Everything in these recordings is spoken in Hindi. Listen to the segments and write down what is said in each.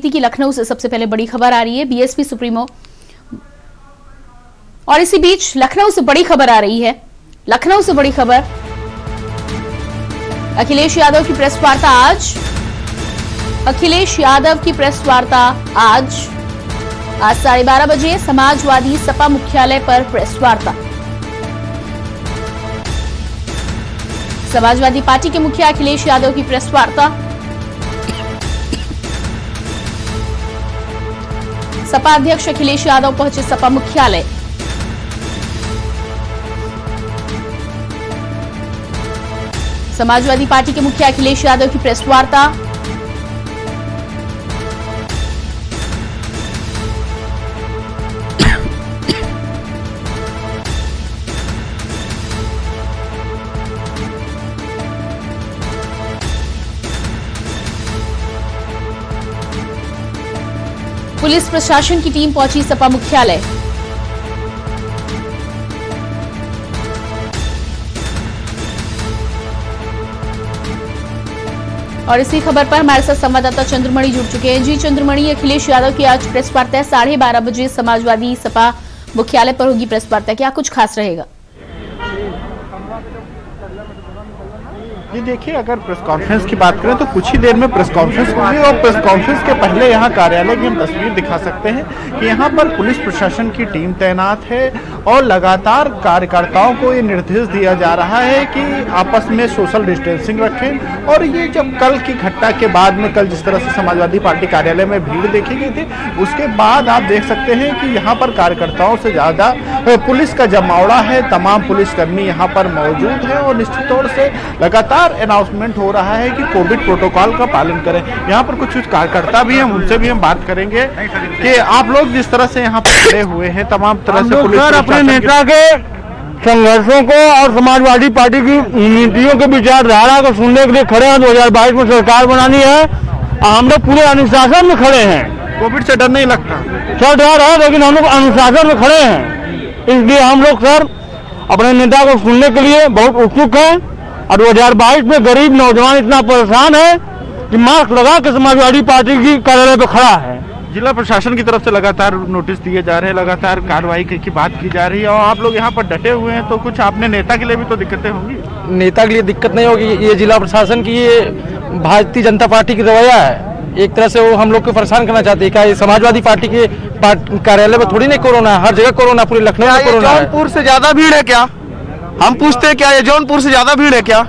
राजनीति की लखनऊ से सबसे पहले बड़ी खबर आ रही है। बीएसपी सुप्रीमो, और इसी बीच लखनऊ से बड़ी खबर आ रही है। लखनऊ से बड़ी खबर, अखिलेश यादव की प्रेस वार्ता आज। अखिलेश यादव की प्रेस वार्ता आज 12:30 बजे समाजवादी सपा मुख्यालय पर प्रेस वार्ता। समाजवादी पार्टी के मुखिया अखिलेश यादव की प्रेस वार्ता। सपा अध्यक्ष अखिलेश यादव पहुंचे सपा मुख्यालय। समाजवादी पार्टी के मुखिया अखिलेश यादव की प्रेस वार्ता। पुलिस प्रशासन की टीम पहुंची सपा मुख्यालय। और इसी खबर पर हमारे साथ संवाददाता चंद्रमणि जुड़ चुके हैं। जी चंद्रमणि, अखिलेश यादव की आज प्रेस वार्ता है, 12:30 बजे समाजवादी सपा मुख्यालय पर होगी प्रेस वार्ता, क्या कुछ खास रहेगा? जी देखिए, अगर प्रेस कॉन्फ्रेंस की बात करें तो कुछ ही देर में प्रेस कॉन्फ्रेंस होगी और प्रेस कॉन्फ्रेंस के पहले यहाँ कार्यालय की हम तस्वीर दिखा सकते हैं कि यहाँ पर पुलिस प्रशासन की टीम तैनात है और लगातार कार्यकर्ताओं को ये निर्देश दिया जा रहा है कि आपस में सोशल डिस्टेंसिंग रखें। और ये जब कल की घटना के बाद में, कल जिस तरह से समाजवादी पार्टी कार्यालय में भीड़ देखी गई थी, उसके बाद आप देख सकते हैं कि यहाँ पर कार्यकर्ताओं से ज्यादा पुलिस का जमावड़ा है। तमाम पुलिसकर्मी यहाँ पर मौजूद है और निश्चित तौर से लगातार अनाउंसमेंट हो रहा है कि कोविड प्रोटोकॉल का पालन करें। यहाँ पर कुछ कार्यकर्ता भी हैं, उनसे भी हम बात करेंगे कि आप लोग जिस तरह से यहाँ पर खड़े हुए हैं, तमाम तरह से पुलिस अपने नेता के संघर्षों को और समाजवादी पार्टी की नीतियों के विचारधारा को सुनने के लिए खड़े हैं। 2022 में सरकार बनानी है, हम लोग पूरे अनुशासन में खड़े हैं। कोविड से डर नहीं लगता? सर डर है, लेकिन हम लोग अनुशासन में खड़े हैं, इसलिए हम लोग सर अपने नेता को सुनने के लिए बहुत उत्सुक हैं। और 2022 में गरीब नौजवान इतना परेशान है कि मास्क लगा के समाजवादी पार्टी की कार्यालय पे खड़ा है। जिला प्रशासन की तरफ से लगातार नोटिस दिए जा रहे हैं, लगातार कार्रवाई की बात की जा रही है और आप लोग यहाँ पर डटे हुए हैं, तो कुछ आपने नेता के लिए भी तो दिक्कतें होंगी? नेता के लिए दिक्कत नहीं होगी, ये जिला प्रशासन की, ये भारतीय जनता पार्टी की रवैया है। एक तरह से वो हम लोग को परेशान करना चाहते हैं। क्या ये समाजवादी पार्टी के कार्यालय में थोड़ी नहीं कोरोना है, हर जगह कोरोना, पूरी लखनऊ में कोरोना है। जौनपुर से ज्यादा भीड़ है क्या? हम पूछते हैं, क्या ये जौनपुर से ज्यादा भीड़ है क्या?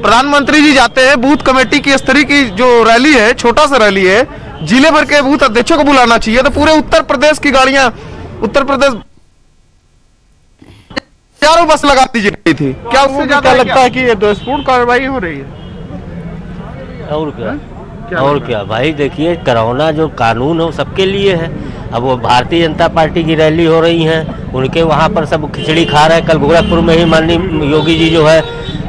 प्रधानमंत्री जी जाते हैं, बूथ कमेटी की स्तरीय की जो रैली है, छोटा सा रैली है, जिले भर के बूथ अध्यक्षों को बुलाना चाहिए। तो पूरे उत्तर प्रदेश की गाड़ियां, उत्तर प्रदेश चारों बस लगा दी गई थी। क्या उससे ज्यादा लगता है कि ये दोषपूर्ण कार्रवाई हो रही है? और क्या भाई, देखिए कोरोना जो कानून है वो सबके लिए है। अब वो भारतीय जनता पार्टी की रैली हो रही है, उनके वहाँ पर सब खिचड़ी खा रहे हैं। कल गोरखपुर में ही माननीय योगी जी जो है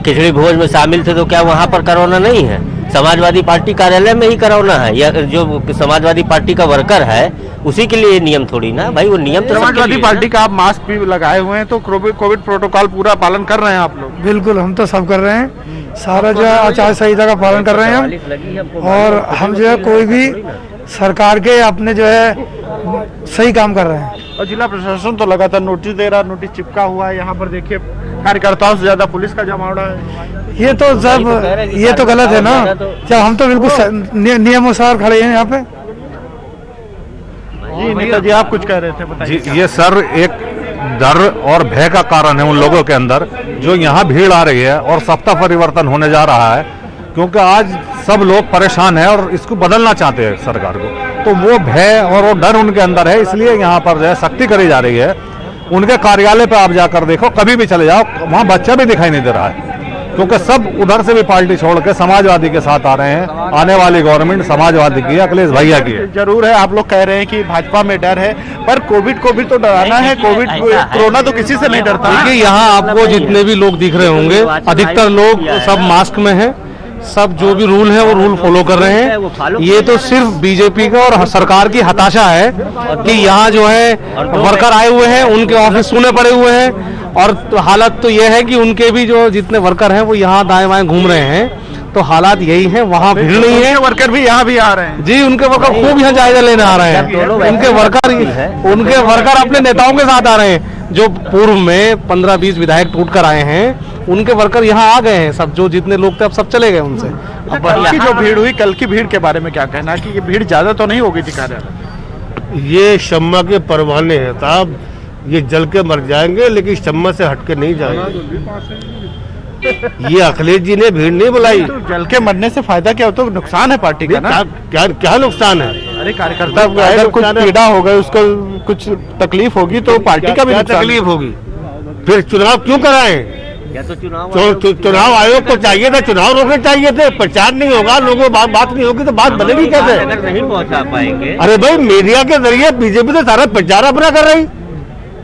खिचड़ी भोज में शामिल थे, तो क्या वहाँ पर कोरोना नहीं है? समाजवादी पार्टी कार्यालय में ही कोरोना है, या जो समाजवादी पार्टी का वर्कर है उसी के लिए नियम थोड़ी ना भाई, वो नियम तो समाजवादी पार्टी का आप मास्क भी लगाए हुए हैं, तो कोविड प्रोटोकॉल पूरा पालन कर रहे हैं आप लोग? बिल्कुल, हम तो सब कर रहे हैं, सारा जो है आचार संहिता का पालन कर रहे हैं हम। और हम जो है कोई भी सरकार के अपने जो है सही काम कर रहे हैं। और जिला प्रशासन तो लगातार नोटिस दे रहा है, नोटिस चिपका हुआ है। यहाँ पर देखिए कार्यकर्ताओं से ज्यादा पुलिस का जमावड़ा है। ये तो सब ये तो गलत है ना, जब हम तो बिल्कुल नियमानुसार खड़े हैं यहाँ पे। जी नेता जी, आप कुछ कह रहे थे, बताइए। जी ये सर एक डर और भय का कारण है उन लोगों के अंदर जो यहाँ भीड़ आ रही है और सत्ता परिवर्तन होने जा रहा है, क्योंकि आज सब लोग परेशान हैं और इसको बदलना चाहते हैं सरकार को। तो वो भय और वो डर उनके अंदर है, इसलिए यहाँ पर जो है सख्ती करी जा रही है। उनके कार्यालय पे आप जाकर देखो, कभी भी चले जाओ, वहाँ बच्चा भी दिखाई नहीं दे रहा है, क्योंकि सब उधर से भी पार्टी छोड़ के समाजवादी के साथ आ रहे हैं। आने वाली गवर्नमेंट समाजवादी की है, अखिलेश भैया की है। जरूर है, आप लोग कह रहे हैं कि भाजपा में डर है, पर कोविड को भी तो डराना है। कोविड कोरोना तो किसी से नहीं डरता। देखिए यहाँ आपको जितने भी लोग दिख रहे होंगे, अधिकतर लोग सब मास्क में हैं, सब जो भी रूल है वो रूल फॉलो कर रहे हैं। ये तो सिर्फ बीजेपी का और सरकार की हताशा है कि यहाँ जो है वर्कर आए हुए हैं, उनके ऑफिस सुने पड़े हुए हैं, और तो हालत तो ये है कि उनके भी जो जितने वर्कर हैं वो यहाँ दाएं बाएं घूम रहे हैं। तो हालात यही हैं, वहाँ भीड़ नहीं है। वर्कर भी यहाँ भी आ रहे हैं जी, उनके वर्कर खूब यहाँ जायजा लेने आ रहे हैं। उनके वर्कर अपने नेताओं के साथ आ रहे हैं। जो पूर्व में 15-20 विधायक टूट कर आए हैं, उनके वर्कर यहाँ आ गए हैं। सब जो जितने लोग थे अब सब चले गए उनसे। अब कल की जो भीड़ हुई, कल की भीड़ के बारे में क्या कहना है कि ये भीड़ ज्यादा तो नहीं होगी थी कार्यालय? ये शम्मा के परवाने हैं साहब, ये जल के मर जाएंगे लेकिन शम्मा से हटके नहीं जाएंगे। ये अखिलेश जी ने भीड़ नहीं बुलाई। तो जल के मरने से फायदा क्या होता है? नुकसान है पार्टी का ना। क्या नुकसान है? अरे कार्यकर्ता अगर कुछ पीड़ा हो गई, उसको कुछ तकलीफ होगी तो पार्टी का भी तकलीफ होगी। फिर चुनाव क्यों कराएं? चुनाव आयोग को चाहिए था, चुनाव रोकने चाहिए थे। प्रचार नहीं होगा, लोगों बात नहीं होगी तो बात बनेगी कैसे? नहीं पहुंचा पाएंगे। अरे भाई, मीडिया के जरिए बीजेपी तो सारा प्रचार अपना कर रही,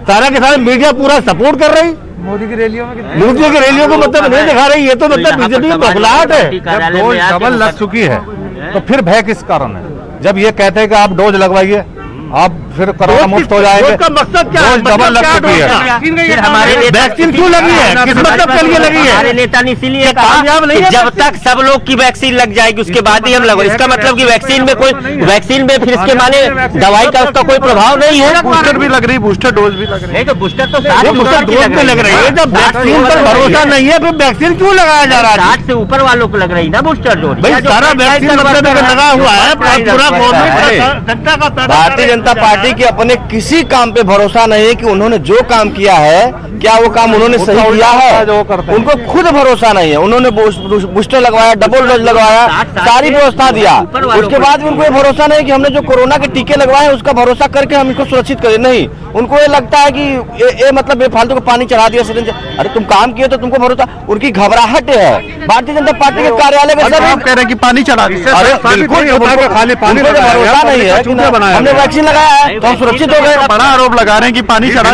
सारा के सारा मीडिया पूरा सपोर्ट कर रही। मोदी की रैलियों को मतलब नहीं दिखा रही। ये तो मतलब बीजेपी की बौखलाहट है। जब डोज डबल लग चुकी है तो फिर भय किस कारण है? जब ये कहते हैं कि आप डोज लगवाइए, आप फिर कोरोना मुक्त हो जाएंगे। उसका मकसद क्या है? डबल लग चुकी है। हमारे वैक्सीन क्यों लगी है? किस मतलब के लिए लगी है? हमारे नेता ने इसीलिए कहा कि जब तक सब लोग की वैक्सीन लग जाएगी उसके बाद ही हम लगवाएं। इसका मतलब कि वैक्सीन में फिर इसके माने दवाई का उसका कोई प्रभाव नहीं है। बूस्टर भी लग रही, बूस्टर डोज भी लग रही है। तो बूस्टर तो बूस्टर डोज पे लग रही है। जब वैक्सीन पर भरोसा नहीं है फिर वैक्सीन क्यों लगाया जा रहा है? 60 से ऊपर वालों को लग रही ना बूस्टर डोज। भाई सारा वैक्सीन मतलब लगा हुआ है, पूरा गवर्नमेंट जनता का। भारतीय जनता पार्टी के अपने किसी काम पे भरोसा नहीं है कि उन्होंने जो काम किया है क्या वो काम उन्होंने सही किया है। उनको खुद भरोसा नहीं है। उन्होंने बूस्टर लगवाया, डबल डोज लगवाया, सारी व्यवस्था दिया, उसके बाद भी उनको ये भरोसा नहीं कि हमने जो कोरोना के टीके लगवाए हैं उसका भरोसा करके हम इनको सुरक्षित करें। नहीं, उनको ये लगता है कि ये मतलब बेफालतू को पानी चढ़ा दिया सिरिंज। अरे तुम काम किए तो तुमको भरोसा। उनकी घबराहट है। भारतीय जनता पार्टी के कार्यालय में सब कह रहे हैं कि पानी चढ़ा दिया। अरे बिल्कुल खाली पानी भरोसा नहीं है। हमने वैक्सीन लगाया है तो हम सुरक्षित हो गए। बड़ा आरोप लगा रहे हैं कि पानी चढ़ा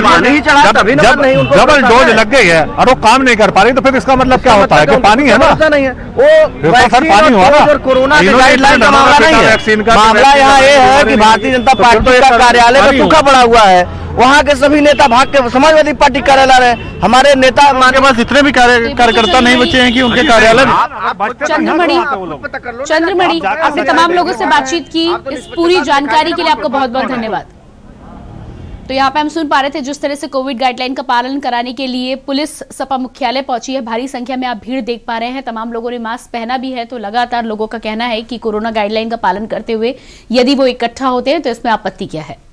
डबल डोज लग गई है और वो काम नहीं कर पा रही, तो फिर इसका मतलब क्या होता है कि पानी है ना? नहीं है वो वैक्सीन पानी होगा। कोरोना के गाइडलाइन का मामला नहीं है। मामला यहाँ ये है कि भारतीय जनता पार्टी का कार्यालय में सूखा पड़ा हुआ है। वहाँ के सभी नेता भाग के समाजवादी पार्टी कार्यालय रहे। हमारे नेता के पास इतने भी कार्यकर्ता नहीं बचे हैं कि उनके कार्यालय चंद्रमणि, आपने तमाम लोगों से बातचीत की। इस पूरी जानकारी के लिए आपका बहुत बहुत धन्यवाद। तो यहाँ पे हम सुन पा रहे थे जिस तरह से कोविड गाइडलाइन का पालन कराने के लिए पुलिस सपा मुख्यालय पहुंची है। भारी संख्या में आप भीड़ देख पा रहे हैं। तमाम लोगों ने मास्क पहना भी है। तो लगातार लोगों का कहना है कि कोरोना गाइडलाइन का पालन करते हुए यदि वो इकट्ठा होते हैं तो इसमें आपत्ति क्या है।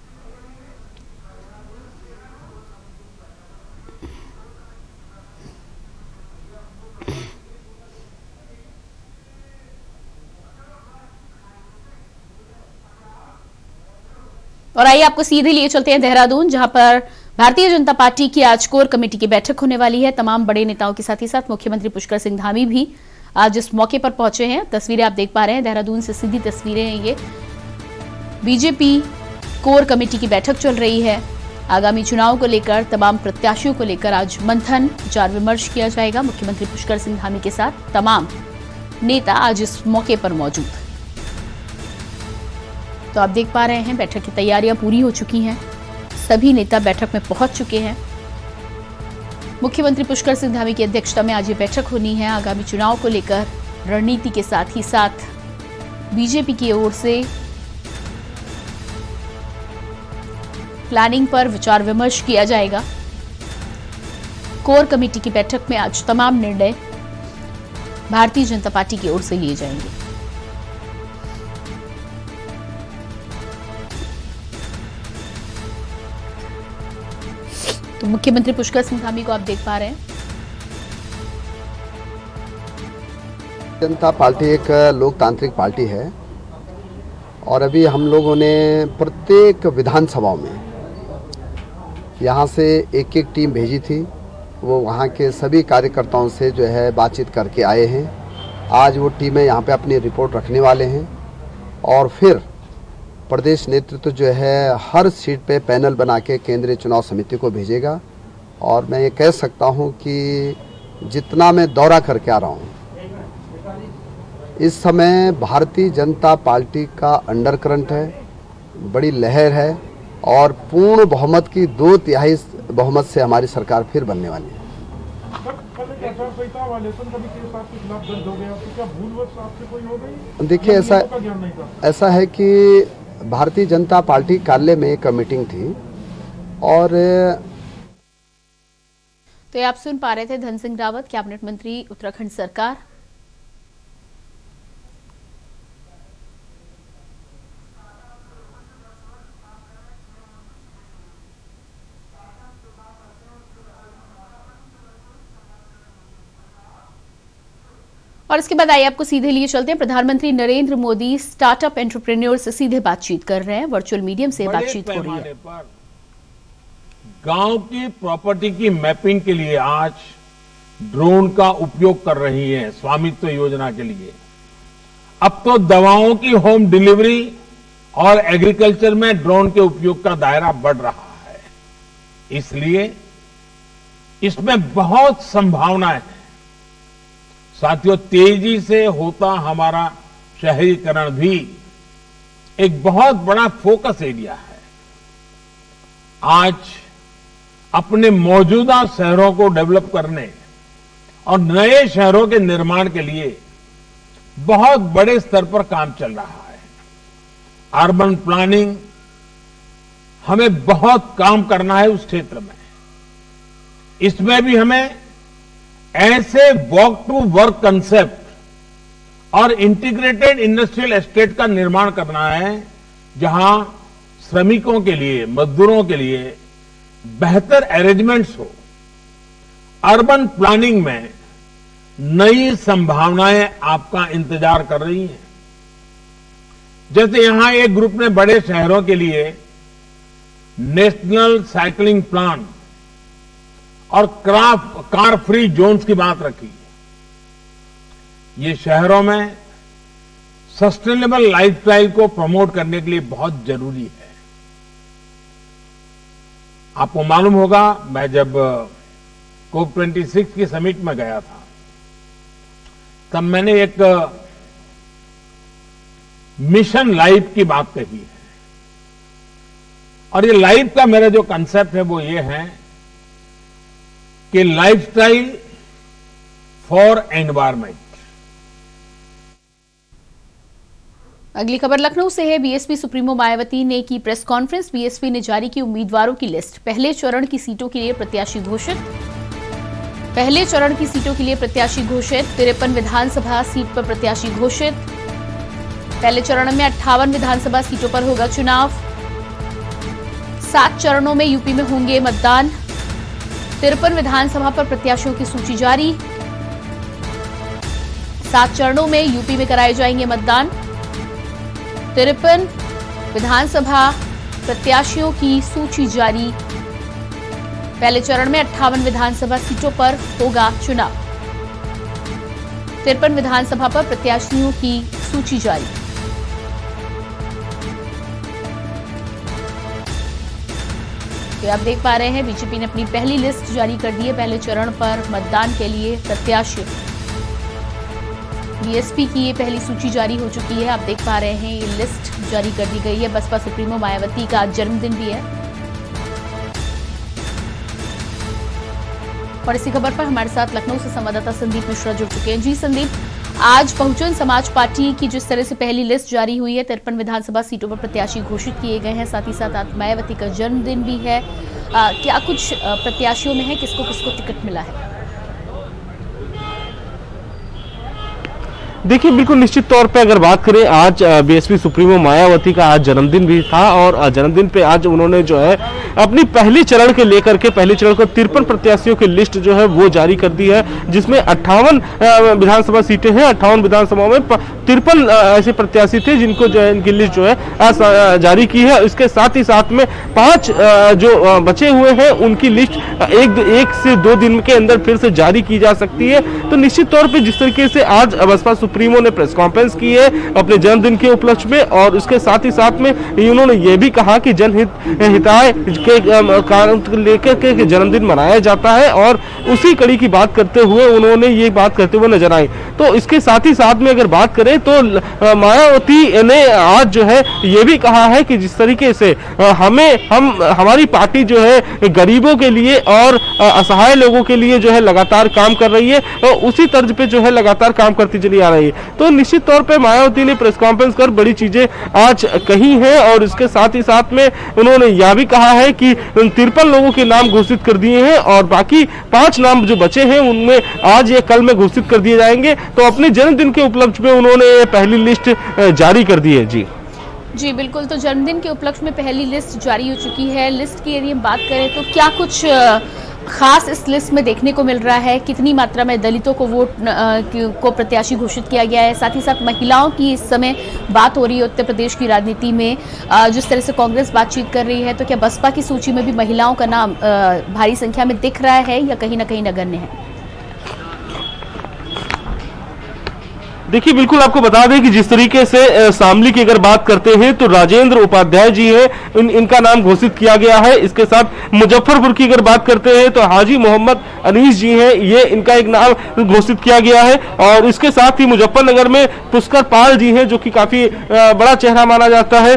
और आइए आपको सीधे लिए चलते हैं देहरादून, जहां पर भारतीय जनता पार्टी की आज कोर कमेटी की बैठक होने वाली है। तमाम बड़े नेताओं के साथ ही साथ मुख्यमंत्री पुष्कर सिंह धामी भी आज इस मौके पर पहुंचे हैं। तस्वीरें आप देख पा रहे हैं, देहरादून से सीधी तस्वीरें हैं ये। बीजेपी कोर कमेटी की बैठक चल रही है। आगामी चुनाव को लेकर, तमाम प्रत्याशियों को लेकर आज मंथन, विचार विमर्श किया जाएगा। मुख्यमंत्री पुष्कर सिंह धामी के साथ तमाम नेता आज इस मौके पर मौजूद। तो आप देख पा रहे हैं बैठक की तैयारियां पूरी हो चुकी हैं। सभी नेता बैठक में पहुंच चुके हैं। मुख्यमंत्री पुष्कर सिंह धामी की अध्यक्षता में आज ये बैठक होनी है। आगामी चुनाव को लेकर रणनीति के साथ ही साथ बीजेपी की ओर से प्लानिंग पर विचार विमर्श किया जाएगा। कोर कमेटी की बैठक में आज तमाम निर्णय भारतीय जनता पार्टी की ओर से लिए जाएंगे। तो मुख्यमंत्री पुष्कर सिंह धामी को आप देख पा रहे हैं। जनता पार्टी एक लोकतांत्रिक पार्टी है और अभी हम लोगों ने प्रत्येक विधानसभाओं में यहाँ से एक एक टीम भेजी थी। वो वहाँ के सभी कार्यकर्ताओं से जो है बातचीत करके आए हैं। आज वो टीमें यहाँ पे अपनी रिपोर्ट रखने वाले हैं और फिर प्रदेश नेतृत्व जो है हर सीट पे पैनल बना के केंद्रीय चुनाव समिति को भेजेगा। और मैं ये कह सकता हूँ कि जितना मैं दौरा करके आ रहा हूँ, इस समय भारतीय जनता पार्टी का अंडर करंट है, बड़ी लहर है और पूर्ण बहुमत की 2/3 बहुमत से हमारी सरकार फिर बनने वाली है। आचार संहिता वायलेशन का भी केस आपके खिलाफ दर्ज हो गया, तो क्या भूलवश आपसे कोई हो गई? देखिए ऐसा है कि भारतीय जनता पार्टी कार्यालय में एक मीटिंग थी और तो ये आप सुन पा रहे थे धन सिंह रावत, कैबिनेट मंत्री उत्तराखंड सरकार। और इसके बाद आइए आपको सीधे लिए चलते हैं। प्रधानमंत्री नरेंद्र मोदी स्टार्टअप एंटरप्रेन्योर से सीधे बातचीत कर रहे हैं, वर्चुअल मीडियम से बातचीत हो रही है। गांव की प्रॉपर्टी की मैपिंग के लिए आज ड्रोन का उपयोग कर रही है स्वामित्व योजना के लिए। अब तो दवाओं की होम डिलीवरी और एग्रीकल्चर में ड्रोन के उपयोग का दायरा बढ़ रहा है, इसलिए इसमें बहुत संभावनाएं हैं। साथियों, तेजी से होता हमारा शहरीकरण भी एक बहुत बड़ा फोकस एरिया है। आज अपने मौजूदा शहरों को डेवलप करने और नए शहरों के निर्माण के लिए बहुत बड़े स्तर पर काम चल रहा है। अर्बन प्लानिंग, हमें बहुत काम करना है उस क्षेत्र में। इसमें भी हमें ऐसे वॉक टू वर्क कंसेप्ट और इंटीग्रेटेड इंडस्ट्रियल एस्टेट का निर्माण करना है, जहां श्रमिकों के लिए, मजदूरों के लिए बेहतर अरेंजमेंट्स हो। अर्बन प्लानिंग में नई संभावनाएं आपका इंतजार कर रही हैं। जैसे यहां एक ग्रुप ने बड़े शहरों के लिए नेशनल साइकिलिंग प्लान और कार फ्री जोन्स की बात रखी। ये शहरों में सस्टेनेबल लाइफस्टाइल को प्रमोट करने के लिए बहुत जरूरी है। आपको मालूम होगा, मैं जब COP26 की समिट में गया था, तब मैंने एक मिशन लाइफ की बात कही है। और ये लाइफ का मेरा जो कंसेप्ट है वो ये है कि लाइफस्टाइल फॉर एनवायरमेंट। अगली खबर लखनऊ से है। बीएसपी सुप्रीमो मायावती ने की प्रेस कॉन्फ्रेंस। बीएसपी ने जारी की उम्मीदवारों की लिस्ट। पहले चरण की सीटों के लिए प्रत्याशी घोषित। पहले चरण की सीटों के लिए प्रत्याशी घोषित। 53 विधानसभा सीट पर प्रत्याशी घोषित। पहले चरण में 58 विधानसभा सीटों पर होगा चुनाव। 7 चरणों में यूपी में होंगे मतदान। 53 विधानसभा पर प्रत्याशियों की सूची जारी। 7 चरणों में यूपी में कराए जाएंगे मतदान। 53 विधानसभा प्रत्याशियों की सूची जारी। पहले चरण में 58 विधानसभा सीटों पर होगा चुनाव। 53 विधानसभा पर प्रत्याशियों की सूची जारी। तो आप देख पा रहे हैं, बीजेपी ने अपनी पहली लिस्ट जारी कर दी है। पहले चरण पर मतदान के लिए प्रत्याशी बीएसपी की ये पहली सूची जारी हो चुकी है। आप देख पा रहे हैं, ये लिस्ट जारी कर दी गई है। बसपा सुप्रीमो मायावती का आज जन्मदिन भी है। और इसी खबर पर हमारे साथ लखनऊ से संवाददाता संदीप मिश्रा जुड़ चुके हैं। जी संदीप, आज बहुजन समाज पार्टी की जिस तरह से पहली लिस्ट जारी हुई है, 53 विधानसभा सीटों पर प्रत्याशी घोषित किए गए हैं, साथ ही साथ आज मायावती का जन्मदिन भी है। क्या कुछ प्रत्याशियों में है, किसको किसको टिकट मिला है? देखिए, बिल्कुल निश्चित तौर पे अगर बात करें, आज बीएसपी सुप्रीमो मायावती का आज जन्मदिन भी था और जन्मदिन पे आज उन्होंने जो है अपनी पहली चरण के लेकर के पहले चरण को 53 प्रत्याशियों की लिस्ट जो है वो जारी कर दी है, जिसमें 58 विधानसभा सीटें हैं। 58 विधानसभाओं में 53 ऐसे प्रत्याशी थे जिनको जो है इनकी लिस्ट जो है जारी की है। इसके साथ ही साथ में 5 जो बचे हुए हैं उनकी लिस्ट एक से 2 दिन के अंदर फिर से जारी की जा सकती है। तो निश्चित तौर पर जिस तरीके से आज बसपा सुप्रीमो ने प्रेस कॉन्फ्रेंस की है अपने जन्मदिन के उपलक्ष्य में, और उसके साथ ही साथ में उन्होंने ये भी कहा कि जनहित हिताय के लेकर के जन्मदिन मनाया जाता है, और उसी कड़ी की बात करते हुए उन्होंने ये बात करते हुए नजर आई। तो इसके साथ ही साथ में अगर बात करें तो मायावती ने आज जो है ये भी कहा है कि जिस तरीके से हमारी पार्टी जो है गरीबों के लिए और असहाय लोगों के लिए जो है लगातार काम कर रही है, और उसी तर्ज पे जो है लगातार काम करती चली आ रही है। तो निश्चित तौर पे मायावती ने प्रेस कॉन्फ्रेंस कर बड़ी चीजें आज कही हैं, और इसके साथ ही साथ में उन्होंने यह भी कहा है कि 53 लोगों के नाम घोषित कर दिए हैं, और बाकी 5 नाम जो बचे हैं उनमें आज या कल में घोषित कर दिए जाएंगे। तो अपने जन्मदिन के उपलक्ष्य में उन्होंने पहली लिस्ट जारी कर दी है। जी बिल्कुल, तो जन्मदिन के उपलक्ष्य में पहली लिस्ट जारी हो चुकी है। लिस्ट की यदि हम बात करें तो क्या कुछ खास इस लिस्ट में देखने को मिल रहा है? कितनी मात्रा में दलितों को वोट को प्रत्याशी घोषित किया गया है? साथ ही साथ महिलाओं की इस समय बात हो रही है उत्तर प्रदेश की राजनीति में, जिस तरह से कांग्रेस बातचीत कर रही है, तो क्या बसपा की सूची में भी महिलाओं का नाम भारी संख्या में दिख रहा है या कहीं ना कहीं नगण्य है? देखिए, बिल्कुल आपको बता दें कि जिस तरीके से शामली की अगर बात करते हैं तो राजेंद्र उपाध्याय जी है, इनका नाम घोषित किया गया है। इसके साथ मुजफ्फरपुर की अगर बात करते हैं तो हाजी मोहम्मद अनीस जी हैं, ये इनका एक नाम घोषित किया गया है। और इसके साथ ही मुजफ्फरनगर में पुष्कर पाल जी हैं, जो कि काफी बड़ा चेहरा माना जाता है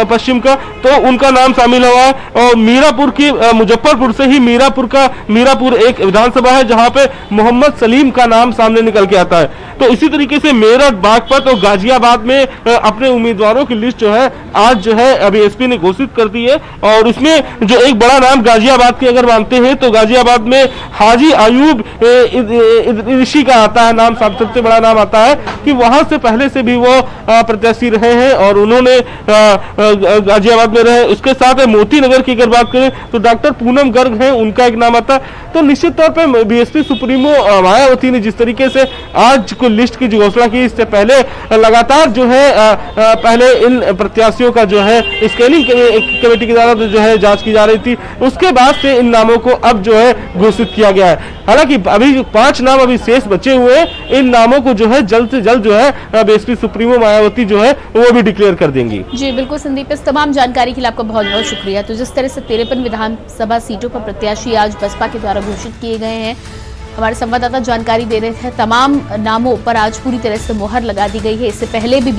पश्चिम का, तो उनका नाम शामिल हुआ है। और मीरापुर की मुजफ्फरपुर से ही मीरापुर एक विधानसभा है जहां पे मोहम्मद सलीम का नाम सामने निकल के आता है। तो इसी तरीके से मेरठ, बागपत और गाजियाबाद में अपने उम्मीदवारों की लिस्ट जो है आज जो है अभी एसपी ने घोषित कर दी है। और उसमें जो एक बड़ा नाम गाजियाबाद की अगर मानते हैं तो गाजियाबाद में हाजी आयूब ऋषि का आता है नाम, सबसे बड़ा नाम आता है कि वहां से पहले से भी वो प्रत्याशी रहे हैं और उन्होंने गाजियाबाद में रहे। उसके साथ मोती नगर की अगर बात करें तो डॉक्टर पूनम गर्ग हैं, उनका एक नाम आता है। तो निश्चित तौर पर बीएसपी सुप्रीमो मायावती ने जिस तरीके से आज को लिस्ट की घोषणा की, इससे पहले लगातार जो है पहले इन प्रत्याशियों का जो है स्क्रीनिंग कमेटी के द्वारा जो है जांच की जा रही थी, उसके बाद से इन नामों को अब जो है घोषित किया गया है। हालांकि अभी 5 नाम अभी शेष बचे हुए हैं, इन नामों को जो है जल्द से जल्द जो है बीएसपी सुप्रीमो मायावती जो है वो भी डिक्लेयर कर देंगी। जी बिल्कुल संदीप, इस तमाम जानकारी के लिए आपका बहुत बहुत शुक्रिया। तो जिस तरह से 53 विधानसभा सीटों पर प्रत्याशी आज बसपा के द्वारा घोषित किए गए हैं, हमारे संवाददाता जानकारी दे रहे थे, तमाम नामों पर आज पूरी तरह से मुहर लगा दी गई है। इससे पहले भी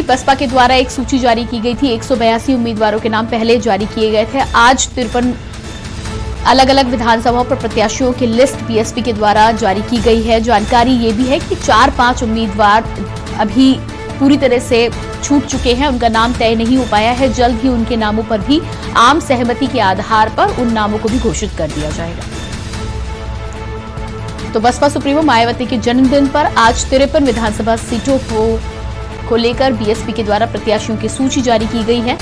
बसपा के द्वारा एक सूची जारी की गई थी। 182 उम्मीदवारों के नाम पहले जारी किए गए थे। आज 53 अलग अलग विधानसभाओं पर प्रत्याशियों की लिस्ट बीएसपी के द्वारा जारी की गई है। जानकारी ये भी है कि 4-5 उम्मीदवार अभी पूरी तरह से छूट चुके हैं, उनका नाम तय नहीं हो पाया है। जल्द ही उनके नामों पर भी आम सहमति के आधार पर उन नामों को भी घोषित कर दिया जाएगा। तो बसपा सुप्रीमो मायावती के जन्मदिन पर आज 53 विधानसभा सीटों को लेकर बीएसपी के द्वारा प्रत्याशियों की सूची जारी की गई है।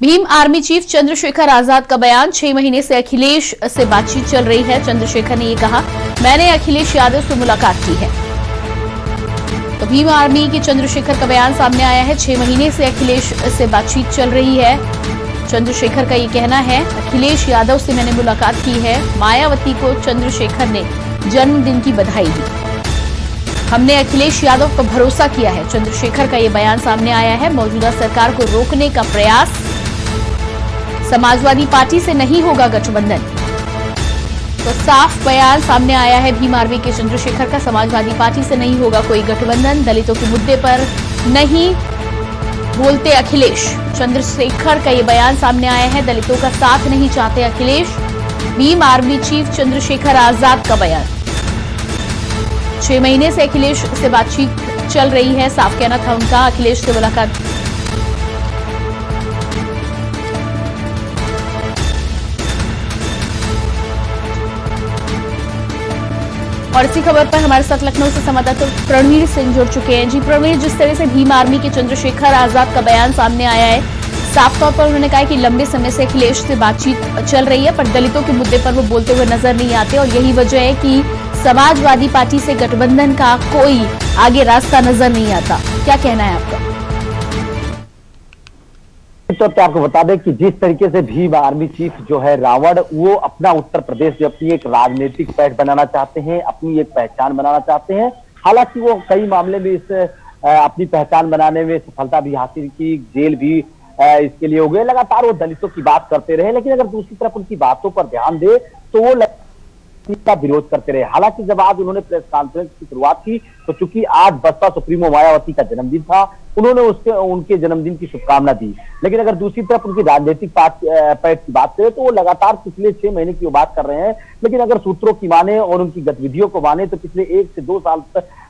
भीम आर्मी चीफ चंद्रशेखर आजाद का बयान, 6 महीने से अखिलेश से बातचीत चल रही है। चंद्रशेखर ने ये कहा, मैंने अखिलेश यादव से मुलाकात की है। तो भीम आर्मी के चंद्रशेखर का बयान सामने आया है। 6 महीने से अखिलेश से बातचीत चल रही है। चंद्रशेखर का ये कहना है, अखिलेश यादव से मैंने मुलाकात की है। मायावती को चंद्रशेखर ने जन्मदिन की बधाई दी। हमने अखिलेश यादव पर भरोसा किया है। चंद्रशेखर का ये बयान सामने आया है। मौजूदा सरकार को रोकने का प्रयास, समाजवादी पार्टी से नहीं होगा गठबंधन। तो साफ बयान सामने आया है भीम आर्मी के चंद्रशेखर का, समाजवादी पार्टी से नहीं होगा कोई गठबंधन। दलितों के मुद्दे पर नहीं बोलते अखिलेश। चंद्रशेखर का ये बयान सामने आया है। दलितों का साथ नहीं चाहते अखिलेश। भीम आर्मी चीफ चंद्रशेखर आजाद का बयान, 6 महीने से अखिलेश से बातचीत चल रही है। साफ कहना था उनका, अखिलेश से मुलाकात। और इसी खबर पर हमारे साथ लखनऊ से संवाददाता प्रणवीर सिंह जुड़ चुके हैं। जी प्रणवीर, जिस तरह से भीम आर्मी के चंद्रशेखर आजाद का बयान सामने आया है, साफ तौर पर उन्होंने कहा कि लंबे समय से अखिलेश से बातचीत चल रही है, पर दलितों के मुद्दे पर वो बोलते हुए नजर नहीं आते, और यही वजह है कि समाजवादी पार्टी से गठबंधन का कोई आगे रास्ता नजर नहीं आता। क्या कहना है आपका? तो आपको बता दें कि जिस तरीके से भीम आर्मी चीफ जो है रावण, वो अपना उत्तर प्रदेश में अपनी एक राजनीतिक पैठ बनाना चाहते हैं, अपनी एक पहचान बनाना चाहते हैं। हालांकि वो कई मामले में इस अपनी पहचान बनाने में सफलता भी हासिल की, जेल भी इसके लिए हो गए। लगातार वो दलितों की बात करते रहे, लेकिन अगर दूसरी तरफ उनकी बातों पर ध्यान दे तो वो का विरोध करते रहे। हालांकि जब आज उन्होंने प्रेस कॉन्फ्रेंस की शुरुआत की तो चूंकि आज बसपा सुप्रीमो मायावती का जन्मदिन था, उन्होंने उनके जन्मदिन की शुभकामना दी। लेकिन अगर दूसरी तरफ उनकी राजनीतिक पैठ की बात करें तो वो लगातार पिछले 6 महीने की वो बात कर रहे हैं। लेकिन अगर सूत्रों की माने और उनकी गतिविधियों को माने तो पिछले 1 से 2 साल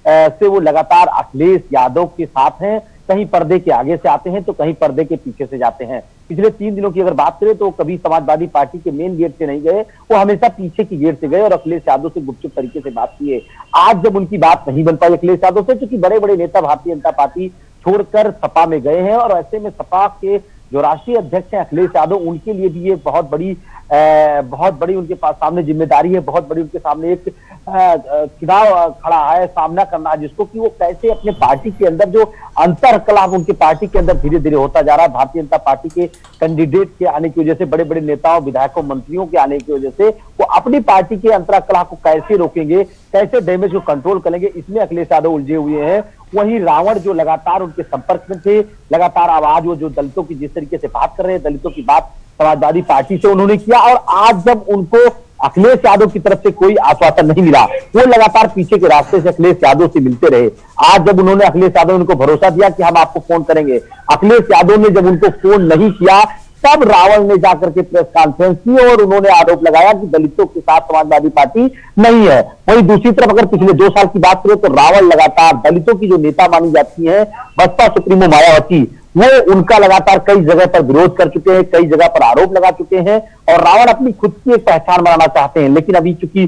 से वो लगातार अखिलेश यादव के साथ हैं। कहीं पर्दे के आगे से आते हैं तो कहीं पर्दे के पीछे से जाते हैं। पिछले 3 दिनों की अगर बात करें तो कभी समाजवादी पार्टी के मेन गेट से नहीं गए, वो हमेशा पीछे की गेट से गए और अखिलेश यादव से गुपचुप तरीके से बात किए। आज जब उनकी बात नहीं बन पाई अखिलेश यादव से, क्योंकि बड़े बड़े नेता भारतीय जनता पार्टी छोड़कर सपा में गए हैं और ऐसे में सपा के जो राष्ट्रीय अध्यक्ष हैं अखिलेश यादव, उनके लिए भी ये बहुत बड़ी उनके पास सामने जिम्मेदारी है, बहुत बड़ी उनके सामने एक चुनाव खड़ा है, सामना करना है जिसको कि वो कैसे अपने पार्टी के अंदर जो अंतरकलह उनकी पार्टी के अंदर धीरे धीरे होता जा रहा है, भारतीय जनता पार्टी के कैंडिडेट के आने की वजह से, बड़े बड़े नेताओं विधायकों मंत्रियों के आने की वजह से वो अपनी पार्टी के अंतरकलह को कैसे रोकेंगे, कैसे डैमेज को कंट्रोल करेंगे, इसमें अखिलेश यादव उलझे हुए हैं। वहीं रावण जो लगातार उनके संपर्क में थे, लगातार आवाज वो जो दलितों की जिस तरीके से बात कर रहे हैं, दलितों की बात समाजवादी पार्टी से उन्होंने किया और आज जब उनको अखिलेश यादव की तरफ से कोई आश्वासन नहीं मिला, वो लगातार पीछे के रास्ते से अखिलेश यादव से मिलते रहे। आज जब उन्होंने अखिलेश यादव ने उनको भरोसा दिया कि हम आपको फोन करेंगे, अखिलेश यादव ने जब उनको फोन नहीं किया तब रावण ने जाकर के प्रेस कॉन्फ्रेंस की और उन्होंने आरोप लगाया कि दलितों के साथ समाजवादी पार्टी नहीं है। वहीं दूसरी तरफ अगर पिछले 2 साल की बात करें तो रावण लगातार दलितों की जो नेता मानी जाती है बसपा सुप्रीमो मायावती, वो उनका लगातार कई जगह पर विरोध कर चुके हैं, कई जगह पर आरोप लगा चुके हैं और रावण अपनी खुद की एक पहचान बनाना चाहते हैं। लेकिन अभी चूंकि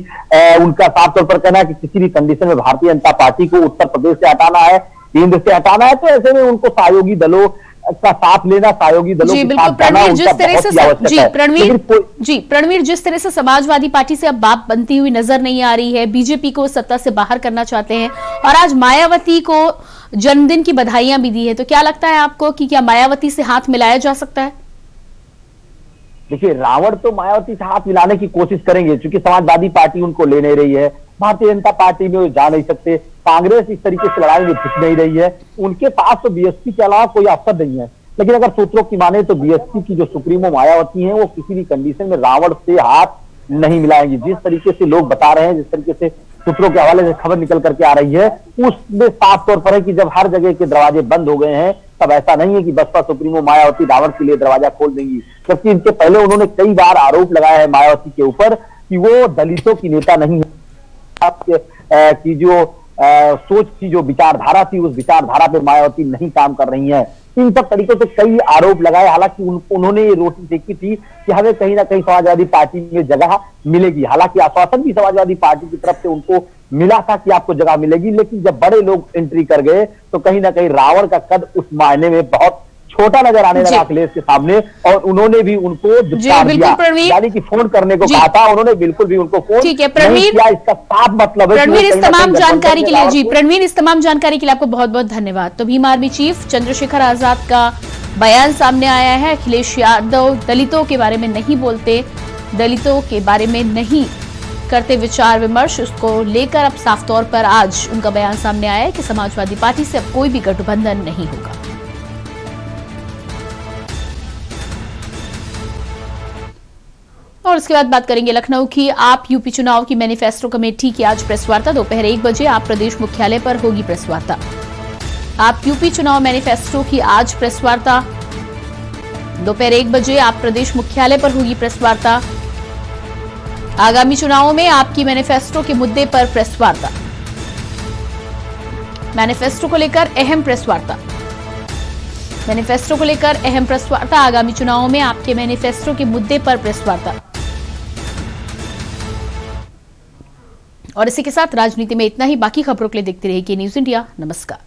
उनका साफ तौर पर कहना है कि किसी भी कंडीशन में भारतीय जनता पार्टी को उत्तर प्रदेश से हटाना है, केंद्र से हटाना है, तो ऐसे में उनको सहयोगी दलों का साथ लेना, सहयोगी दलों के साथ जाना उनका बहुत ही आवश्यक है। प्रणवीर, जिस तरह से समाजवादी पार्टी से अब बात बनती हुई नजर नहीं आ रही है, बीजेपी को सत्ता से बाहर करना चाहते हैं और आज मायावती को जन्मदिन की बधाइयां भी दी है, तो क्या लगता है आपको कि क्या मायावती से हाथ मिलाया जा सकता है? देखिए, रावण तो मायावती से हाथ मिलाने की कोशिश करेंगे, क्योंकि समाजवादी पार्टी उनको ले नहीं रही है, भारतीय जनता पार्टी में वो जा नहीं सकते, कांग्रेस इस तरीके से लड़ाई में घुस नहीं रही है, उनके पास तो बीएसपी के अलावा कोई अवसर नहीं है। लेकिन अगर सूत्रों की माने तो बीएसपी की जो सुप्रीमो मायावती हैं वो किसी भी कंडीशन में रावण से हाथ नहीं मिलाएंगी। जिस तरीके से लोग बता रहे हैं, जिस तरीके से सूत्रों के हवाले से खबर निकल करके आ रही है, उसमें साफ तौर पर है कि जब हर जगह के दरवाजे बंद हो गए हैं तब ऐसा नहीं है कि बसपा सुप्रीमो मायावती रावण के लिए दरवाजा खोल देंगी। जबकि इनके पहले उन्होंने कई बार आरोप लगाया है मायावती के ऊपर कि वो दलितों की नेता नहीं है, की जो सोच थी, जो विचारधारा थी, उस विचारधारा पे मायावती नहीं काम कर रही है। इन सब तरीकों से कई आरोप लगाए। हालांकि उन्होंने ये रोटी देखी थी कि हमें कहीं ना कहीं समाजवादी पार्टी में जगह मिलेगी। हालांकि आश्वासन भी समाजवादी पार्टी की तरफ से उनको मिला था कि आपको जगह मिलेगी, लेकिन जब बड़े लोग एंट्री कर गए तो कहीं ना कहीं रावण का कद उस मायने में बहुत छोटा नजर आने लगा अखिलेश के सामने और उन्होंने भी उनको यानी कि फोन करने को कहा था, उन्होंने बिल्कुल भी उनको फोन नहीं किया। इसका साफ मतलब है प्रणवीर, इस तमाम जानकारी के लिए प्रणवीर, इस तमाम जानकारी के लिए आपको बहुत बहुत धन्यवाद। तो भीम आर्मी चीफ चंद्रशेखर आजाद का बयान सामने आया है। अखिलेश यादव दलितों के बारे में नहीं बोलते, दलितों के बारे में नहीं करते विचार विमर्श, उसको लेकर अब साफ तौर पर आज उनका बयान सामने आया है कि समाजवादी पार्टी से अब कोई भी गठबंधन नहीं होगा। और उसके बाद बात करेंगे लखनऊ की। आप यूपी चुनाव की मैनिफेस्टो कमेटी की आज प्रेस वार्ता, दोपहर 1 बजे आप प्रदेश मुख्यालय पर होगी प्रेस वार्ता। आप यूपी चुनाव मैनिफेस्टो की आज प्रेस वार्ता, दोपहर 1 बजे आप प्रदेश मुख्यालय पर होगी प्रेस वार्ता। आगामी चुनावों में आपकी मैनिफेस्टो के मुद्दे पर प्रेस वार्ता, मैनिफेस्टो को लेकर अहम प्रेस वार्ता, मैनिफेस्टो को लेकर अहम प्रेस वार्ता। आगामी चुनावों में आपके मैनिफेस्टो के मुद्दे पर प्रेस वार्ता। और इसी के साथ राजनीति में इतना ही। बाकी खबरों के लिए देखते रहिए के न्यूज़ इंडिया। नमस्कार।